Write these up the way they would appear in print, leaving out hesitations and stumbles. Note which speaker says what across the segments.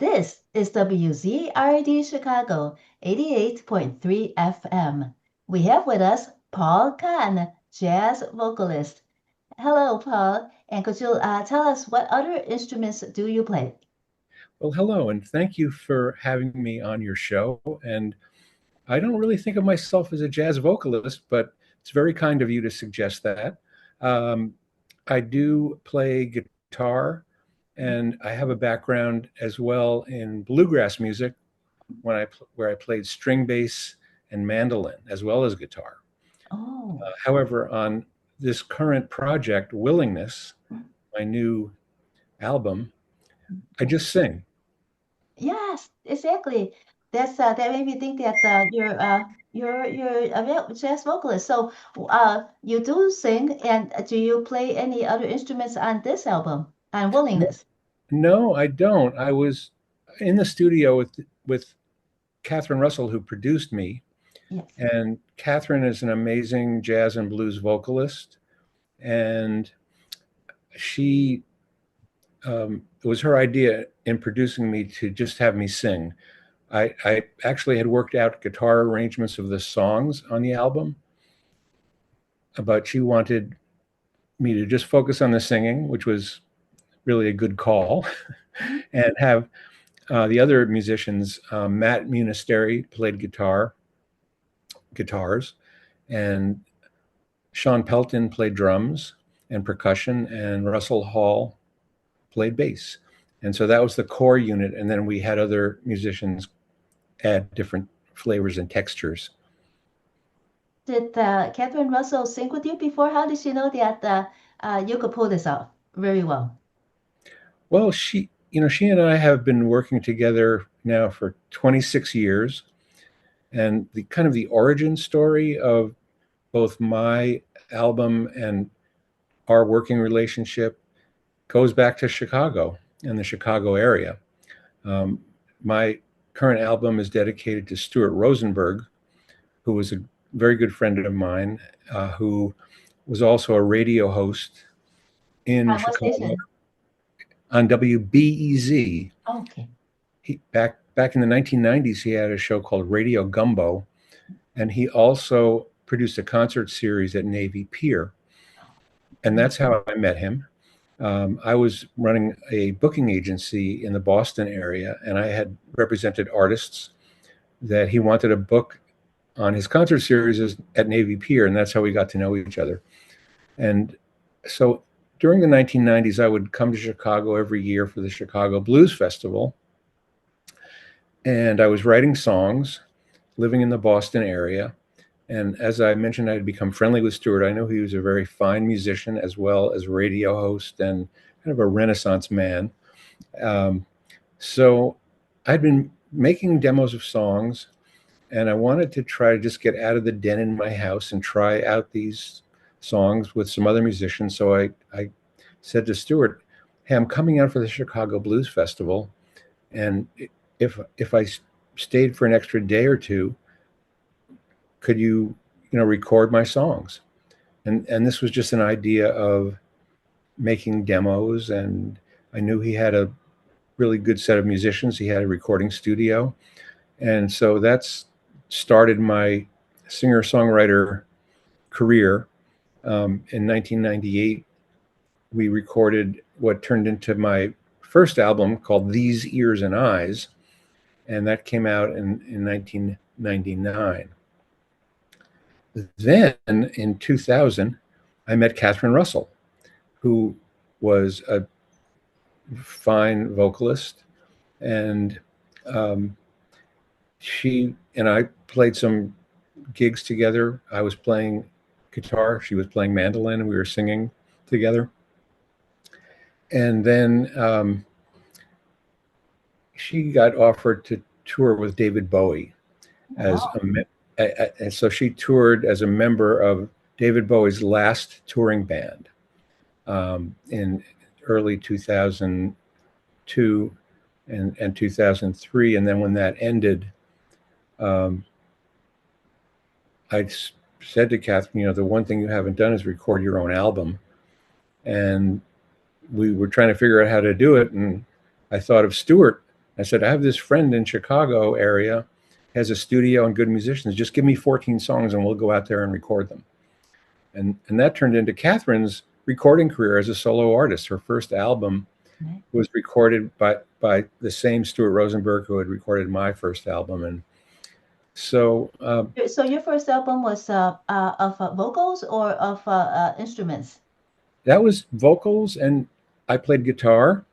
Speaker 1: This is WZRD Chicago 88.3 FM. We have with us Paul Kahn, jazz vocalist. Hello, Paul, and could you tell us what other instruments do you play?
Speaker 2: Well, hello, and thank you for having me on your show. And I don't really think of myself as a jazz vocalist, but it's very kind of you to suggest that. Um, I do play guitar, and I have a background as well in bluegrass music where I played string bass and mandolin as well as guitar.
Speaker 1: Oh,
Speaker 2: However, on this current project, Willingness, my new album, I just sing.
Speaker 1: yes, exactly. That made me think that you're a jazz vocalist. So you do sing, and do you play any other instruments on this album, on Willingness?
Speaker 2: No, I don't. I was in the studio with Catherine Russell, who produced me,
Speaker 1: Yes.
Speaker 2: and Catherine is an amazing jazz and blues vocalist, and she it was her idea in producing me to just have me sing. I actually had worked out guitar arrangements of the songs on the album, but she wanted me to just focus on the singing, which was really a good call,
Speaker 1: Mhm.
Speaker 2: and have the other musicians, Matt Munisteri played guitars, and Sean Pelton played drums and percussion, and Russell Hall played bass. And so that was the core unit. And then we had other musicians add different flavors and textures.
Speaker 1: Did Catherine Russell sing with you before? How did she know that you could pull this off very well?
Speaker 2: Well, she and I have been working together now for 26 years. And the kind of the origin story of both my album and our working relationship goes back to Chicago and the Chicago area. My current album is dedicated to Stuart Rosenberg, who was a very good friend of mine, who was also a radio host in
Speaker 1: What
Speaker 2: Chicago
Speaker 1: station?
Speaker 2: on WBEZ.
Speaker 1: Okay.
Speaker 2: Back in the 1990s, he had a show called Radio Gumbo, and he also produced a concert series at Navy Pier. And that's how I met him. I was running a booking agency in the Boston area, and I had represented artists that he wanted to book on his concert series at Navy Pier, and that's how we got to know each other. And so during the 1990s, I would come to Chicago every year for the Chicago Blues Festival, and I was writing songs, living in the Boston area. And as I mentioned, I had become friendly with Stuart. I know he was a very fine musician as well as radio host and kind of a Renaissance man. So I'd been making demos of songs, and I wanted to try to just get out of the den in my house and try out these songs with some other musicians. So I said to Stuart, "Hey, I'm coming out for the Chicago Blues Festival, and if I stayed for an extra day or two, could you record my songs?" And this was just an idea of making demos, and I knew he had a really good set of musicians. He had a recording studio, and so that's started my singer-songwriter career. In 1998, we recorded what turned into my first album called These Ears and Eyes, and that came out in 1999. Then in 2000, I met Catherine Russell, who was a fine vocalist, and she and I played some gigs together. I was playing guitar, she was playing mandolin, and we were singing together. And then she got offered to tour with David Bowie as
Speaker 1: Wow.
Speaker 2: and so she toured as a member of David Bowie's last touring band in early 2002 and 2003. And then when that ended, I said to Catherine, the one thing you haven't done is record your own album. And we were trying to figure out how to do it. And I thought of Stuart, I said, I have this friend in Chicago area, has a studio and good musicians. Just give me 14 songs and we'll go out there and record them. And that turned into Catherine's recording career as a solo artist. Her first album was recorded by the same Stuart Rosenberg who had recorded my first album. And so
Speaker 1: So your first album was of vocals or of instruments?
Speaker 2: that was vocals, and I played guitar,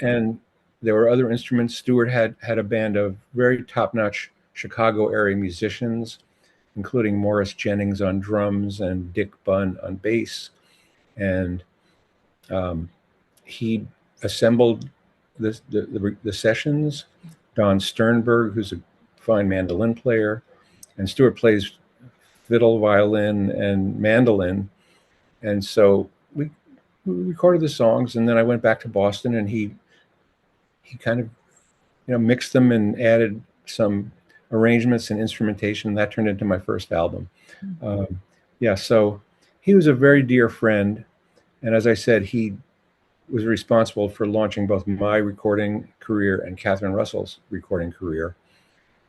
Speaker 2: and there were other instruments. Stuart had a band of very top-notch Chicago area musicians, including Morris Jennings on drums and Dick Bunn on bass. And he assembled the sessions. Don Sternberg, who's a fine mandolin player, and Stuart plays fiddle, violin, and mandolin. And so we recorded the songs, and then I went back to Boston, and he kind of mixed them and added some arrangements and instrumentation. That turned into my first album. So he was a very dear friend, and as I said, he was responsible for launching both my recording career and Catherine Russell's recording career.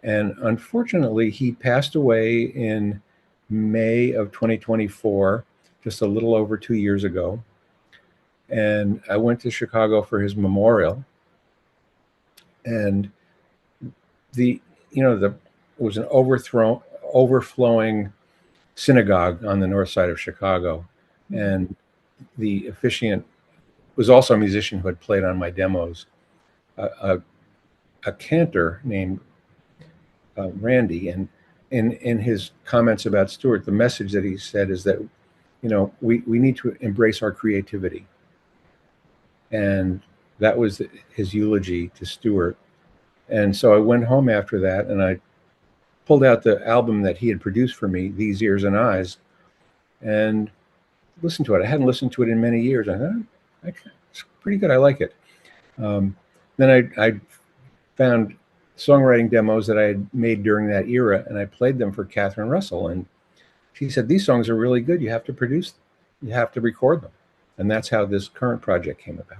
Speaker 2: And unfortunately, he passed away in May of 2024, just a little over 2 years ago. And I went to Chicago for his memorial. And it was an overflowing synagogue on the north side of Chicago. And the officiant was also a musician who had played on my demos, a cantor named Randy. And in his comments about Stuart, the message that he said is that, we need to embrace our creativity. And that was his eulogy to Stuart. And so I went home after that, and I pulled out the album that he had produced for me, These Ears and Eyes, and listened to it. I hadn't listened to it in many years. I thought, it's pretty good. I like it. Then I found songwriting demos that I had made during that era, and I played them for Catherine Russell. And she said, these songs are really good. You have to produce them. You have to record them. And that's how this current project came about.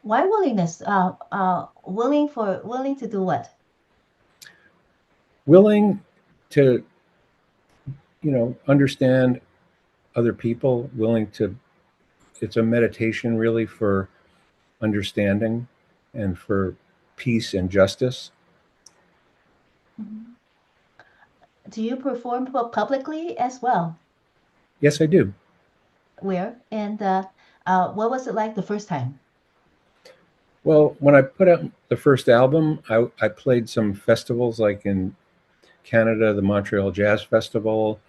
Speaker 1: Why willingness? Willing to do what?
Speaker 2: Willing to, understand other people, it's a meditation really for understanding and for peace and justice.
Speaker 1: Do you perform publicly as well?
Speaker 2: Yes, I do.
Speaker 1: Where? And what was it like the first time?
Speaker 2: Well, when I put out the first album, I played some festivals like in Canada, the Montreal Jazz Festival,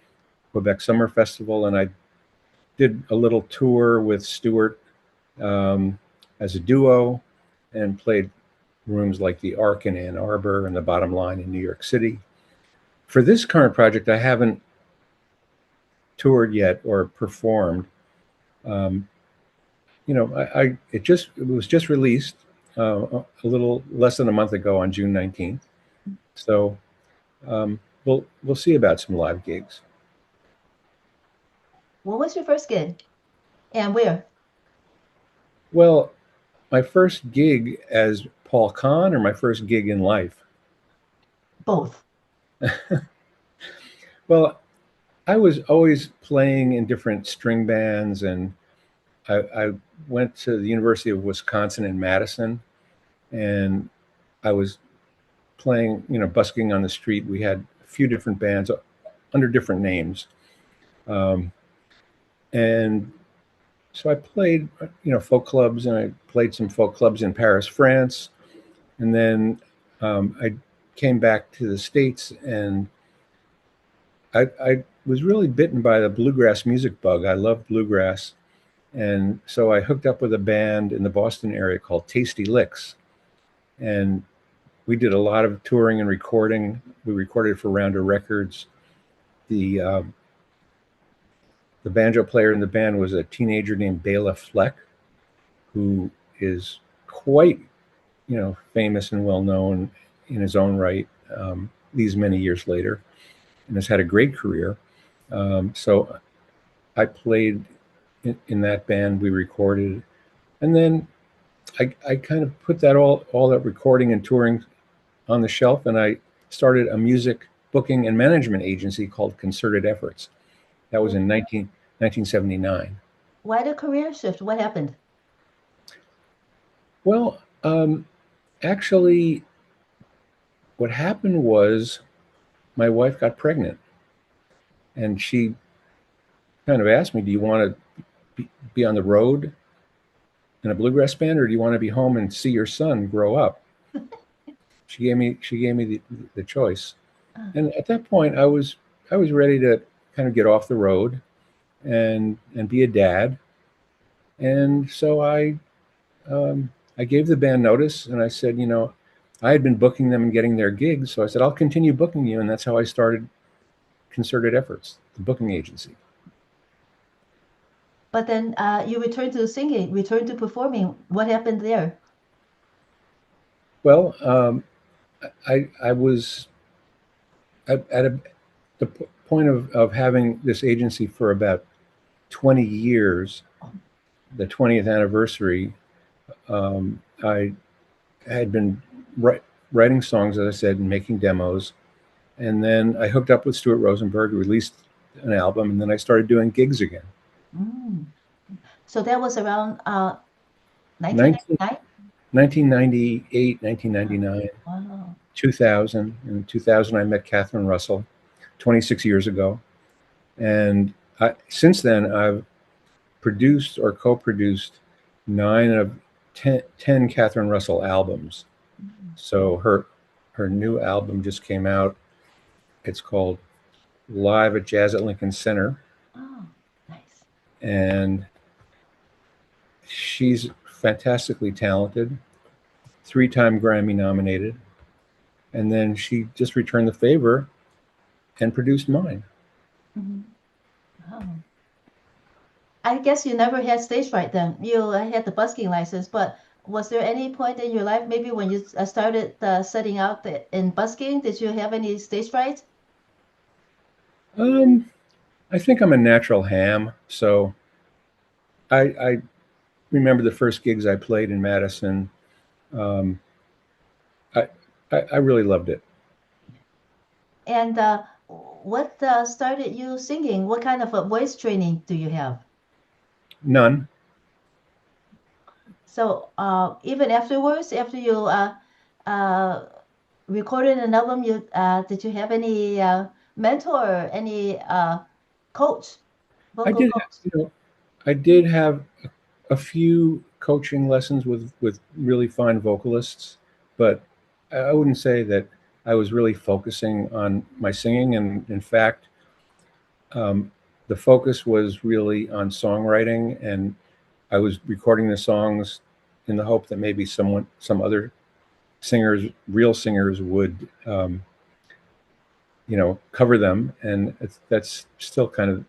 Speaker 2: Quebec Summer Festival, and I did a little tour with Stuart as a duo and played rooms like the Arc in Ann Arbor and the Bottom Line in New York City. For this current project, I haven't toured yet or performed. It was just released a little less than a month ago on June 19th. So we'll see about some live gigs.
Speaker 1: What was your first gig and where?
Speaker 2: Well, my first gig as Paul Kahn or my first gig in life?
Speaker 1: Both.
Speaker 2: Well, I was always playing in different string bands, and I went to the University of Wisconsin in Madison, and I was playing, busking on the street. We had a few different bands under different names. And so I played, folk clubs, and I played some folk clubs in Paris, France. And then I came back to the States, and I was really bitten by the bluegrass music bug. I love bluegrass. And so I hooked up with a band in the Boston area called Tasty Licks. And we did a lot of touring and recording. We recorded for Rounder Records. The banjo player in the band was a teenager named Béla Fleck, who is quite, famous and well known in his own right these many years later, and has had a great career. So I played in that band. We recorded, and then I kind of put that all that recording and touring on the shelf, and I started a music booking and management agency called Concerted Efforts. That was in 1979.
Speaker 1: Why the career shift? What happened?
Speaker 2: Well, actually, what happened was my wife got pregnant, and she kind of asked me, "Do you want to be on the road in a bluegrass band, or do you want to be home and see your son grow up?" She gave me the choice, and at that point, I was ready to kind of get off the road and be a dad, and so I gave the band notice, and I said, I had been booking them and getting their gigs, so I said, I'll continue booking you, and that's how I started Concerted Efforts, the booking agency.
Speaker 1: But then you returned to singing, returned to performing. What happened there?
Speaker 2: Well, I was at the point of having this agency for about 20 years, the 20th anniversary. I had been writing songs, as I said, and making demos. And then I hooked up with Stuart Rosenberg, released an album, and then I started doing gigs again.
Speaker 1: So that was around
Speaker 2: 1999? 1998, 1999,
Speaker 1: Wow.
Speaker 2: 2000. In 2000, I met Catherine Russell 26 years ago. And since then, I've produced or co-produced 9 of 10 Catherine Russell albums. So her new album just came out. It's called Live at Jazz at Lincoln Center.
Speaker 1: Oh, nice.
Speaker 2: And she's fantastically talented, 3-time Grammy nominated. And then she just returned the favor and produced mine.
Speaker 1: Wow. I guess you never had stage fright then. You had the busking license, but was there any point in your life, maybe when you started setting out in busking, did you have any stage fright?
Speaker 2: I think I'm a natural ham, so I remember the first gigs I played in Madison. I really loved it.
Speaker 1: And what started you singing? What kind of a voice training do you have?
Speaker 2: None.
Speaker 1: So even afterwards, after you recorded an album, did you have any mentor, any coach, vocal coach?
Speaker 2: I did have a few coaching lessons with really fine vocalists, but I wouldn't say that I was really focusing on my singing. And in fact, the focus was really on songwriting, and I was recording the songs in the hope that maybe some other singers, real singers, would cover them, and that's still kind of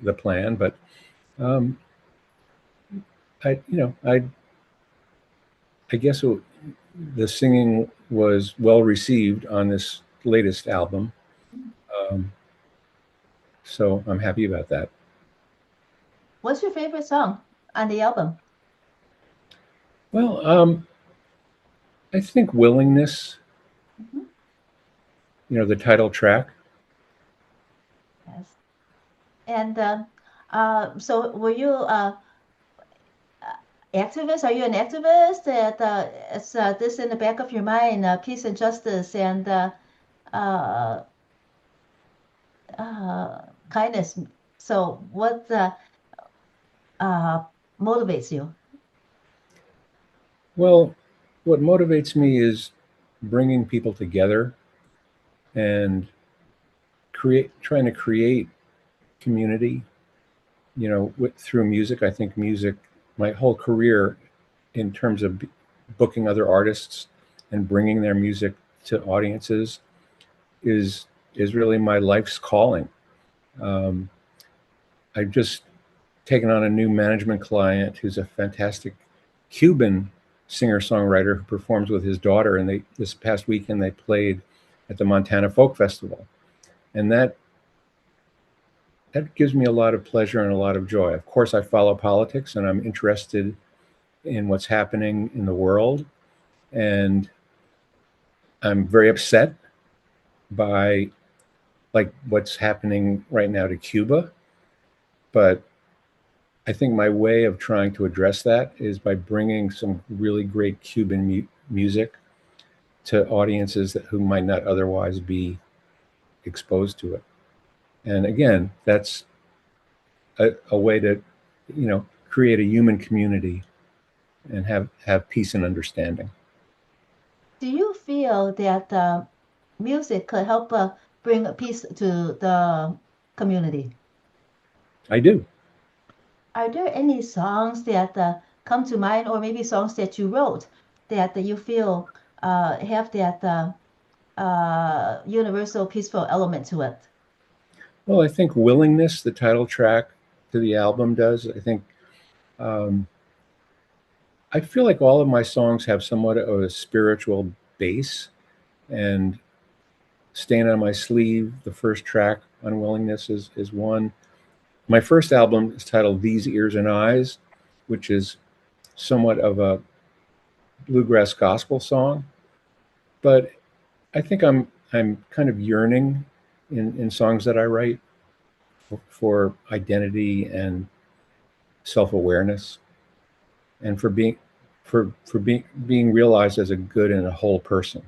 Speaker 2: the plan. But I guess the singing was well received on this latest album, so I'm happy about that.
Speaker 1: What's your favorite song on the album?
Speaker 2: Well, I think Willingness, the title track.
Speaker 1: Yes. And so were you activist? Are you an activist? Is this in the back of your mind, peace and justice and kindness? So what motivates you?
Speaker 2: Well, what motivates me is bringing people together and trying to create community, through music. I think music, my whole career in terms of booking other artists and bringing their music to audiences is really my life's calling. I've just taken on a new management client who's a fantastic Cuban singer-songwriter who performs with his daughter, and this past weekend they played at the Montana Folk Festival, and that gives me a lot of pleasure and a lot of joy. Of course, I follow politics, and I'm interested in what's happening in the world. And I'm very upset by like what's happening right now to Cuba. But I think my way of trying to address that is by bringing some really great Cuban music to audiences who might not otherwise be exposed to it. And again, that's a way to, create a human community and have peace and understanding.
Speaker 1: Do you feel that music could help bring peace to the community?
Speaker 2: I do.
Speaker 1: Are there any songs that come to mind, or maybe songs that you wrote that you feel have that universal peaceful element to it?
Speaker 2: Well, I think Willingness, the title track to the album, does. Um, I feel like all of my songs have somewhat of a spiritual base. And Staying on My Sleeve, the first track on Willingness, is one. My first album is titled These Ears and Eyes, which is somewhat of a bluegrass gospel song. But I think I'm kind of yearning in songs that I write for identity and self-awareness, and for being realized as a good and a whole person.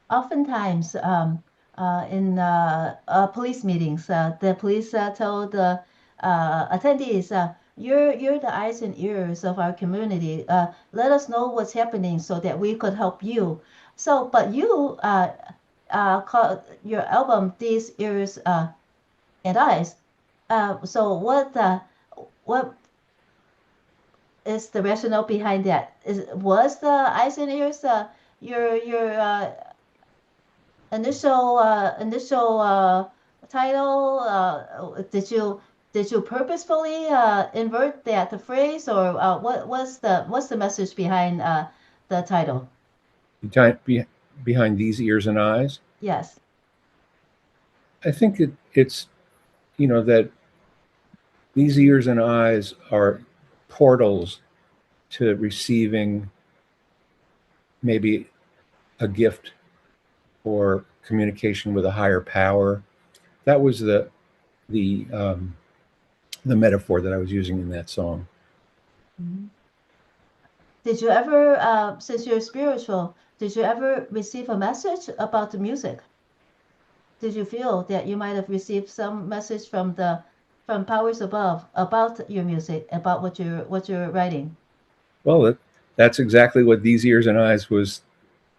Speaker 1: Oftentimes, in police meetings, the police told the attendees, you're the eyes and ears of our community. Let us know what's happening so that we could help you. So, but you call your album These Ears and Eyes. So what is the rationale behind that? Was the eyes and ears your initial title? Did you purposefully invert that phrase, or what's the message behind the title?
Speaker 2: Behind These Ears and Eyes,
Speaker 1: Yes.
Speaker 2: I think it's that these ears and eyes are portals to receiving maybe a gift or communication with a higher power. That was the the metaphor that I was using in that song.
Speaker 1: Mhm. Did you ever, since you're spiritual, did you ever receive a message about the music? Did you feel that you might have received some message from powers above about your music, about what you're writing?
Speaker 2: Well, that's exactly what These Ears and Eyes was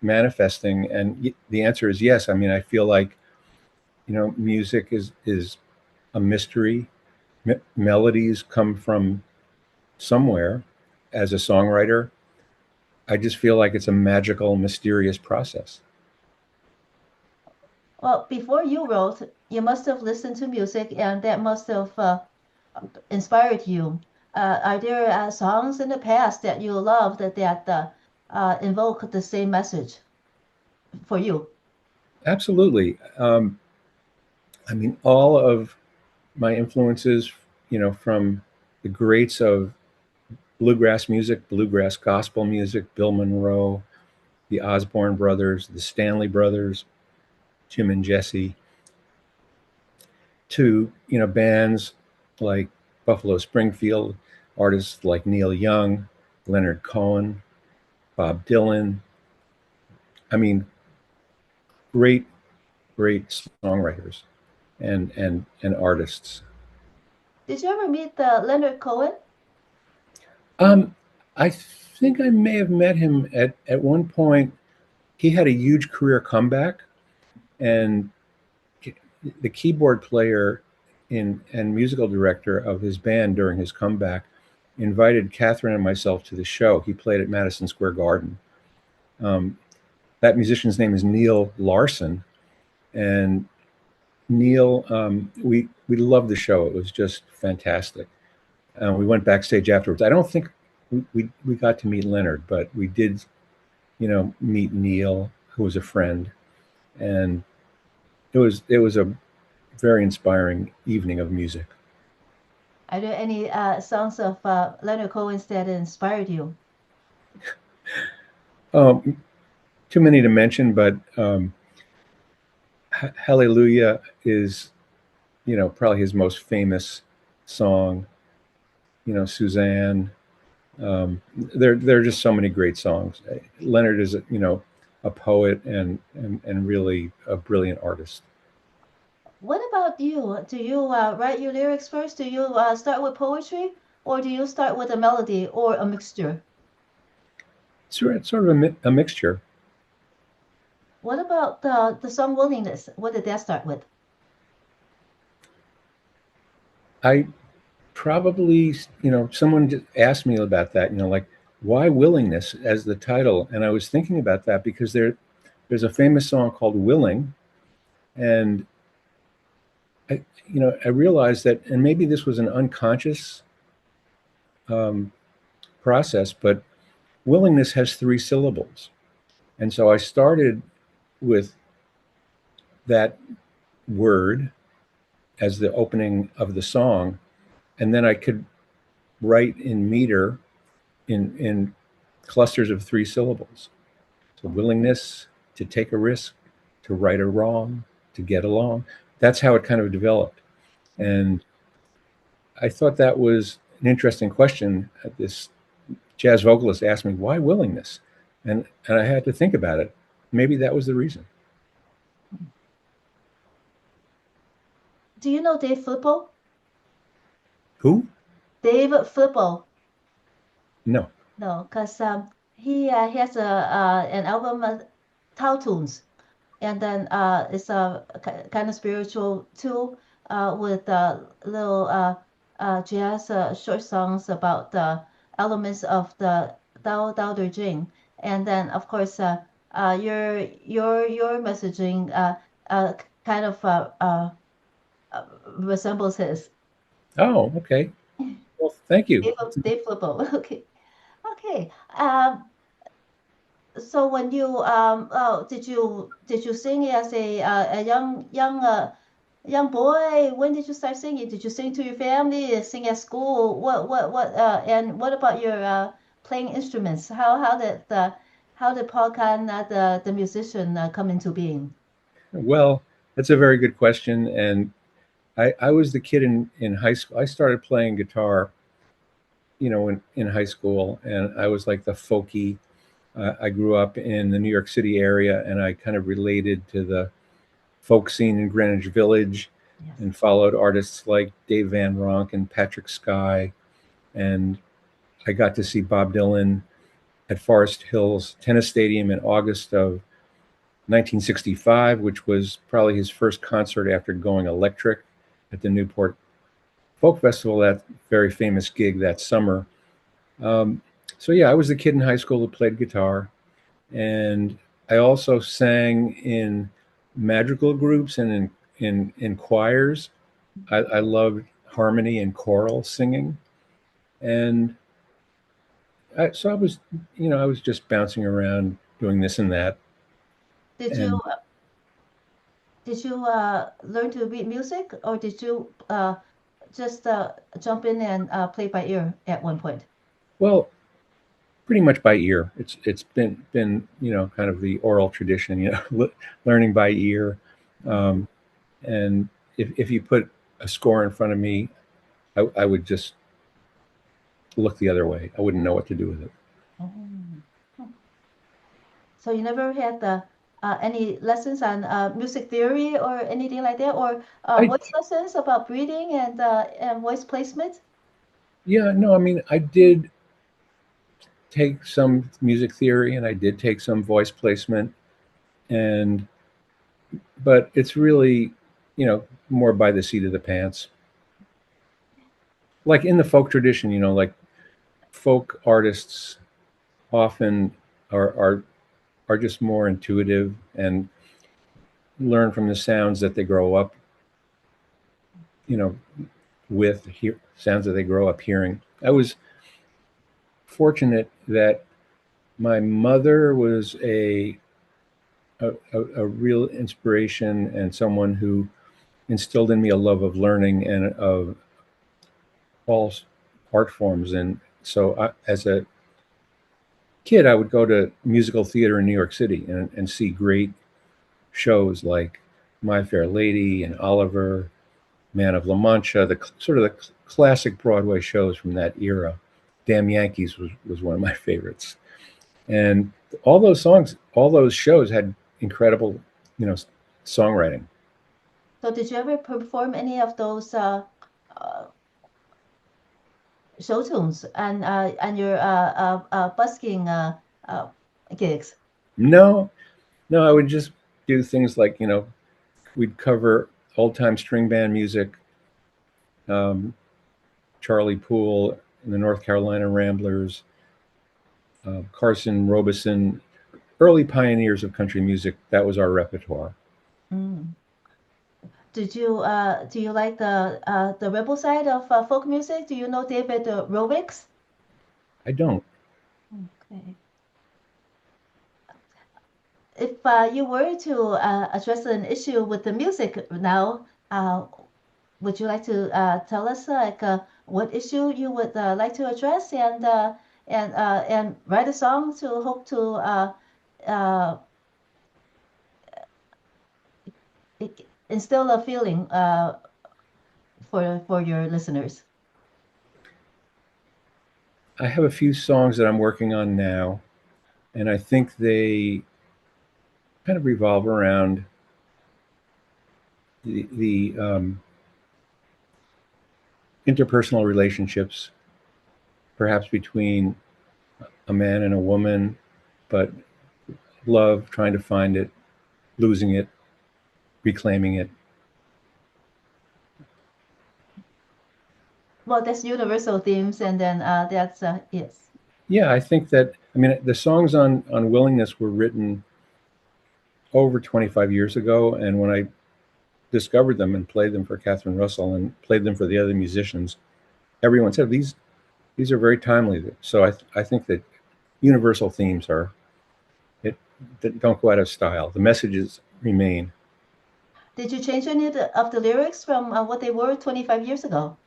Speaker 2: manifesting, and the answer is yes. I mean, I feel like music is a mystery. Melodies come from somewhere. As a songwriter, I just feel like it's a magical, mysterious process.
Speaker 1: Well, before you wrote, you must have listened to music, and that must have inspired you. Are there songs in the past that you loved that invoke the same message for you?
Speaker 2: Absolutely. I mean, all of my influences, from the greats of bluegrass music, bluegrass gospel music, Bill Monroe, the Osborne brothers, the Stanley brothers, Jim and Jesse, to bands like Buffalo Springfield, artists like Neil Young, Leonard Cohen, Bob Dylan. I mean, great, great songwriters and artists.
Speaker 1: Did you ever meet Leonard Cohen?
Speaker 2: Um, I think I may have met him at one point. He had a huge career comeback, and the keyboard player and musical director of his band during his comeback invited Catherine and myself to the show. He played at Madison Square Garden. Um, that musician's name is Neil Larson, and Neil, we loved the show. It was just fantastic. We went backstage afterwards. I don't think we got to meet Leonard, but we did, meet Neil, who was a friend, and it was a very inspiring evening of music.
Speaker 1: Are there any songs of Leonard Cohen's that inspired you?
Speaker 2: Um, Too many to mention, but Hallelujah is, probably his most famous song. Suzanne. There are just so many great songs. Leonard is, a poet and really a brilliant artist.
Speaker 1: What about you? Do you write your lyrics first? Do you start with poetry, or do you start with a melody or a mixture?
Speaker 2: It's sort of a mixture.
Speaker 1: What about the song Willingness? What did that start with?
Speaker 2: I probably, someone just asked me about that, like why willingness as the title, and I was thinking about that because there's a famous song called Willing, and I realized that, and maybe this was an unconscious um, process, but willingness has three syllables, and so I started with that word as the opening of the song, and then I could write in meter in clusters of three syllables. So willingness to take a risk, to right a wrong, to get along. That's how it kind of developed. And I thought that was an interesting question. This jazz vocalist asked me, why willingness? And I had to think about it. Maybe that was the reason.
Speaker 1: Do you know Dave Flippo?
Speaker 2: Who?
Speaker 1: Dave Flippo.
Speaker 2: No.
Speaker 1: No, because he has an album, Tao Tunes, and then it's a kind of spiritual too, with little jazz short songs about the elements of the Tao Te Ching, and then of course your messaging kind of resembles his.
Speaker 2: Oh, okay. Well, thank you.
Speaker 1: Dave Flippo. Okay. Okay. So when you oh, did you sing as a young boy? When did you start singing? Did you sing to your family? Sing at school? What? And what about your playing instruments? How did Paul Kahn, the musician, come into being?
Speaker 2: Well, that's a very good question. And I was the kid in high school. I started playing guitar, in high school, and I was like the folky. I grew up in the New York City area, and I kind of related to the folk scene in Greenwich Village
Speaker 1: Yes.
Speaker 2: and followed artists like Dave Van Ronk and Patrick Sky. And I got to see Bob Dylan at Forest Hills Tennis Stadium in August of 1965, which was probably his first concert after going electric at the Newport Folk Festival, that very famous gig that summer. Um, so yeah, I was the kid in high school who played guitar, and I also sang in madrigal groups and in choirs. I loved harmony and choral singing, and so I was just bouncing around doing this and that.
Speaker 1: Did you
Speaker 2: And
Speaker 1: did you learn to read music, or did you just jump in and play by ear at one point?
Speaker 2: well, pretty much by ear. It's been kind of the oral tradition, learning by ear. Um, and if you put a score in front of me, I would just look the other way. I wouldn't know what to do with it.
Speaker 1: Oh. So you never had any lessons on music theory or anything like that, or
Speaker 2: I
Speaker 1: voice lessons about breathing and voice placement?
Speaker 2: Yeah, no, I mean, I did take some music theory and I did take some voice placement, and but it's really, more by the seat of the pants. Like in the folk tradition, like folk artists often are just more intuitive and learn from the sounds that they grow up, you know, sounds that they grow up hearing. I was fortunate that my mother was a real inspiration and someone who instilled in me a love of learning and of all art forms. And so as a kid, I would go to musical theater in New York City and see great shows like My Fair Lady and Oliver, Man of La Mancha, the sort of the classic Broadway shows from that era. Damn Yankees was one of my favorites. And all those songs, all those shows had incredible, songwriting.
Speaker 1: So did you ever perform any of those uh, show tunes and your busking gigs?
Speaker 2: No, no, I would just do things like, we'd cover old time string band music, um, Charlie Poole and the North Carolina Ramblers, Carson Robeson, early pioneers of country music. That was our repertoire.
Speaker 1: Mm. Do you like the rebel side of folk music? Do you know David Rovics?
Speaker 2: I don't.
Speaker 1: Okay. If you were to address an issue with the music now, would you like to tell us like what issue you would like to address and write a song to hope to uh, instill a feeling for your listeners?
Speaker 2: I have a few songs that I'm working on now, and I think they kind of revolve around the interpersonal relationships, perhaps between a man and a woman, but love, trying to find it, losing it, reclaiming it.
Speaker 1: Well, that's universal themes, and then that's yes.
Speaker 2: Yeah, I think that, I mean, the songs on Willingness were written over 25 years ago, and when I discovered them and played them for Catherine Russell and played them for the other musicians, everyone said these are very timely. So I think that universal themes are it that don't go out of style. The messages remain.
Speaker 1: Did you change any of the lyrics from what they were 25 years ago?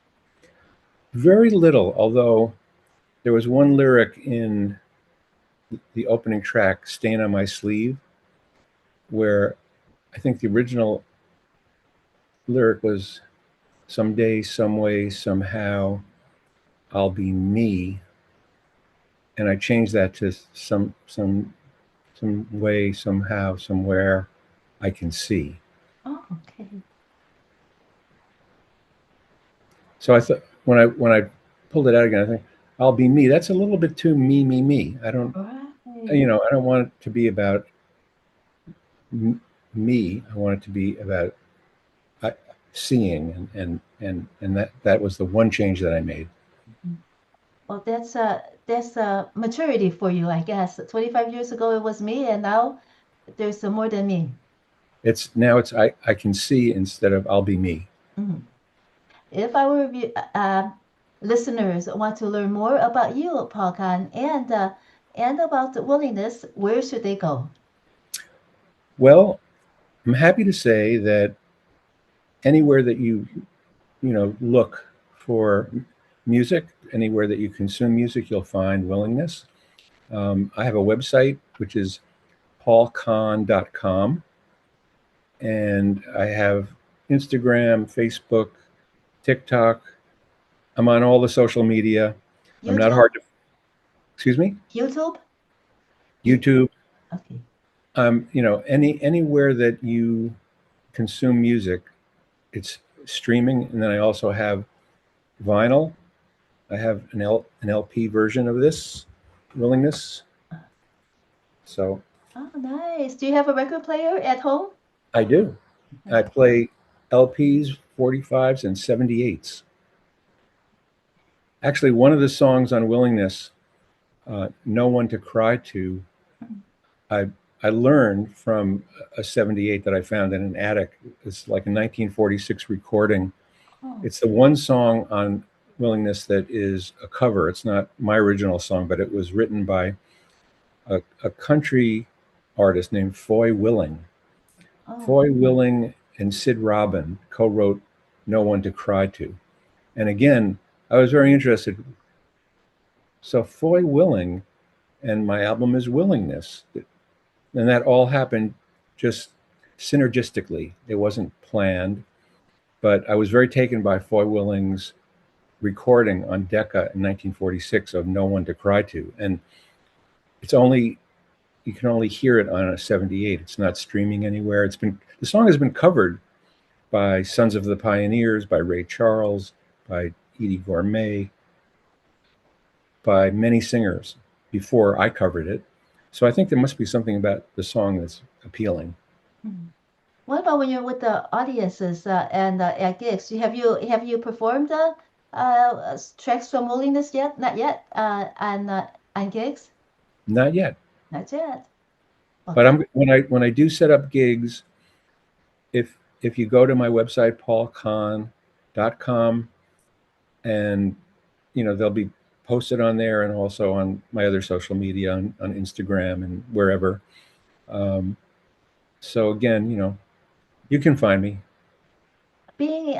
Speaker 2: Very little, although there was one lyric in the opening track, "Stain on My Sleeve," where I think the original lyric was, "Someday, some way, somehow, I'll be me," and I changed that to some way, somehow, somewhere, I can see.
Speaker 1: Oh, okay.
Speaker 2: So I thought when I pulled it out again, I think, "I'll be me." That's a little bit too me. I don't,
Speaker 1: Right.
Speaker 2: I don't want it to be about me. I want it to be about seeing, and that was the one change that I made.
Speaker 1: Well, that's maturity for you, I guess. 25 years ago it was me, and now there's more than me.
Speaker 2: It's I can see instead of I'll be me.
Speaker 1: Mhm. If our listeners want to learn more about you, Paul Kahn, and about willingness, where should they go?
Speaker 2: Well, I'm happy to say that anywhere that you look for music, anywhere that you consume music, you'll find Willingness. I have a website which is paulkahn.com, and I have Instagram, Facebook, TikTok. I'm on all the social media. I'm not
Speaker 1: YouTube?
Speaker 2: hard to, excuse me,
Speaker 1: YouTube?
Speaker 2: YouTube.
Speaker 1: Okay.
Speaker 2: Anywhere that you consume music, it's streaming. And then I also have vinyl. I have an LP version of this Willingness. So
Speaker 1: Oh, nice. Do you have a record player at home?
Speaker 2: I do. I play LPs, 45s, and 78s. Actually, one of the songs on Willingness, "No One to Cry To," I I learned from a 78 that I found in an attic. It's like a 1946 recording.
Speaker 1: Oh,
Speaker 2: It's the one song on Willingness that is a cover. It's not my original song, but it was written by a country artist named Foy Willing.
Speaker 1: oh,
Speaker 2: Foy Willing and Sid Robin co-wrote "No One to Cry To." And again, I was very interested. So Foy Willing, and my album is Willingness, and that all happened just synergistically. It wasn't planned, but I was very taken by Foy Willing's recording on Decca in 1946 of No One to Cry To, and it's only you can only hear it on a 78. It's not streaming anywhere. The song has been covered by Sons of the Pioneers, by Ray Charles, by Edie Gourmet, by many singers before I covered it. So I think there must be something about the song that's appealing.
Speaker 1: Mhm. What about when you're with the audiences and at gigs? Have you performed tracks from Willingness yet? Not yet. On gigs?
Speaker 2: Not yet.
Speaker 1: Not yet.
Speaker 2: But
Speaker 1: Okay.
Speaker 2: when I do set up gigs, if you go to my website paulkahn.com, and they'll be posted on there and also on my other social media on Instagram and wherever. So again, you can find me.
Speaker 1: Being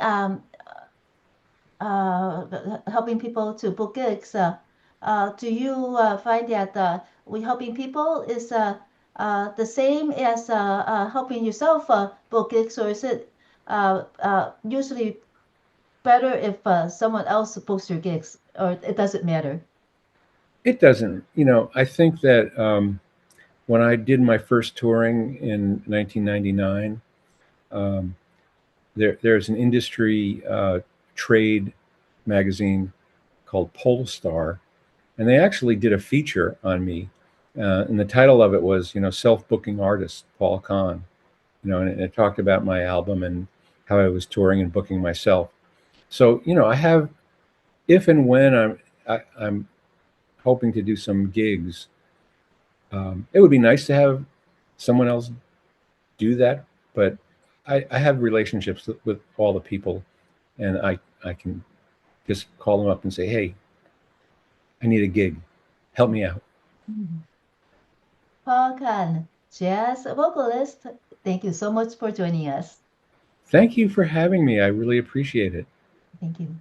Speaker 1: helping people to book gigs, do you find that we helping people is the same as helping yourself book gigs, or is it usually better if someone else books your gigs, or it doesn't matter?
Speaker 2: It doesn't, I think that when I did my first touring in 1999, um, there's an industry trade magazine called Polestar, and they actually did a feature on me, and the title of it was, self-booking artist Paul Kahn, and it talked about my album and how I was touring and booking myself. So, I have, if and when I'm hoping to do some gigs, it would be nice to have someone else do that, but I have relationships with all the people, and I can just call them up and say, hey, I need a gig. Help me out.
Speaker 1: Mhm. Paul Kahn, jazz vocalist, thank you so much for joining us.
Speaker 2: Thank you for having me. I really appreciate it.
Speaker 1: Thank you.